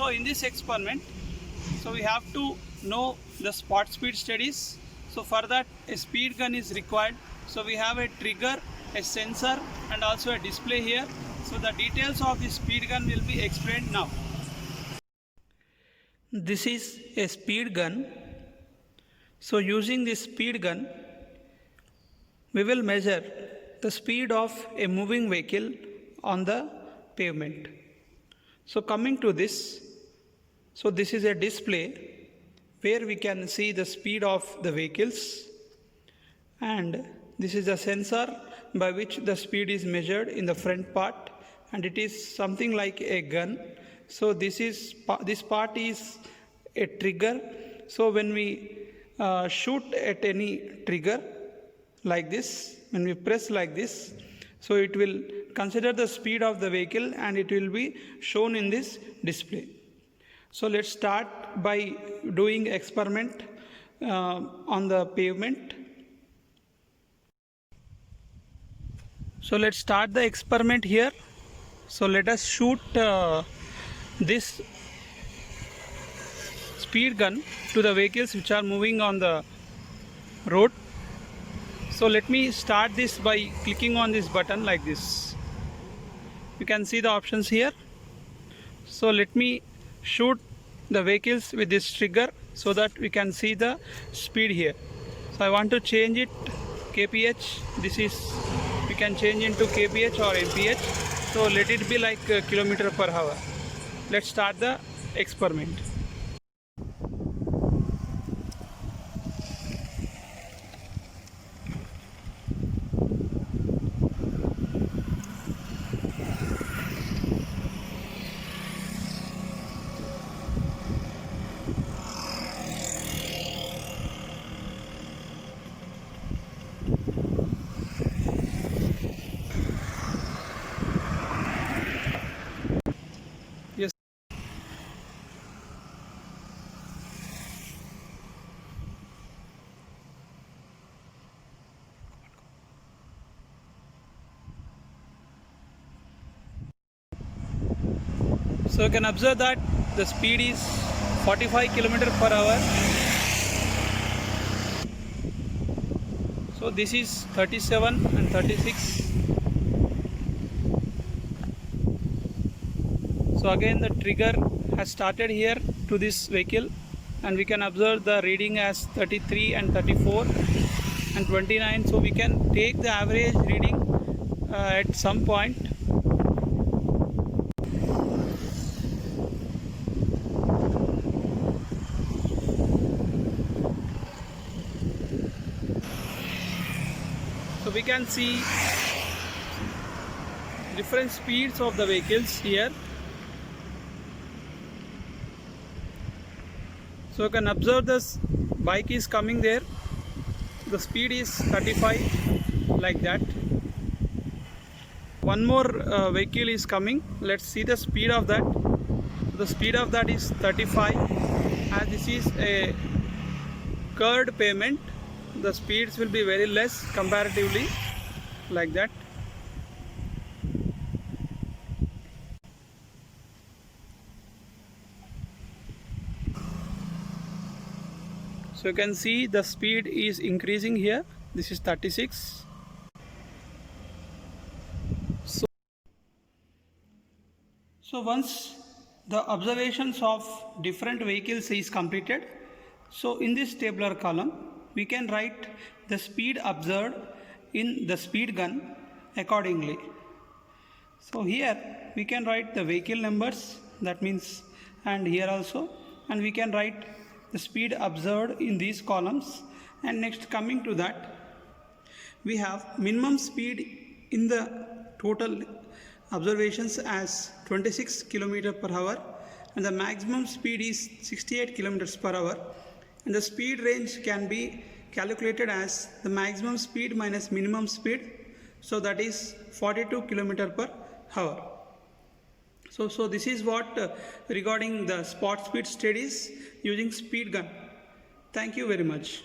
So in this experiment, so we have to know the spot speed studies. So for that a speed gun is required. So we have a trigger, a sensor and also a display here. So the details of the speed gun will be explained now. This is a speed gun. So using this speed gun, we will measure the speed of a moving vehicle on the pavement. So coming to this, so this is a display where we can see the speed of the vehicles, and this is a sensor by which the speed is measured in the front part, and it is something like a gun. So this part is a trigger. So when we shoot at any trigger like this, when we press like this, so it will consider the speed of the vehicle and it will be shown in this display. So let's start by doing experiment on the pavement. So let's start the experiment here. So let us shoot this speed gun to the vehicles which are moving on the road. So let me start this by clicking on this button like this. You can see the options here. So let me shoot the vehicles with this trigger so that we can see the speed here. So I want to change it kph. This is, we can change into kph or mph. So let it be like kilometer per hour. Let's start the experiment. Yes. So you can observe that the speed is 45 km per hour. So this is 37 and 36. So again the trigger has started here to this vehicle, and we can observe the reading as 33 and 34 and 29. So we can take the average reading at some point. So we can see different speeds of the vehicles here. So you can observe this bike is coming there. The speed is 35 like that. One more vehicle is coming. Let's see the speed of that. The speed of that is 35. As this is a curved pavement, the speeds will be very less comparatively like that. So you can see the speed is increasing here. This is 36. So once the observations of different vehicles is completed, so in this tabular column we can write the speed observed in the speed gun accordingly. So here we can write the vehicle numbers, that means, and here also, and we can write the speed observed in these columns. And next, coming to that, we have minimum speed in the total observations as 26 km per hour, and the maximum speed is 68 km per hour, and the speed range can be calculated as the maximum speed minus minimum speed, so that is 42 km per hour. So this is what regarding the spot speed studies using speed gun. Thank you very much.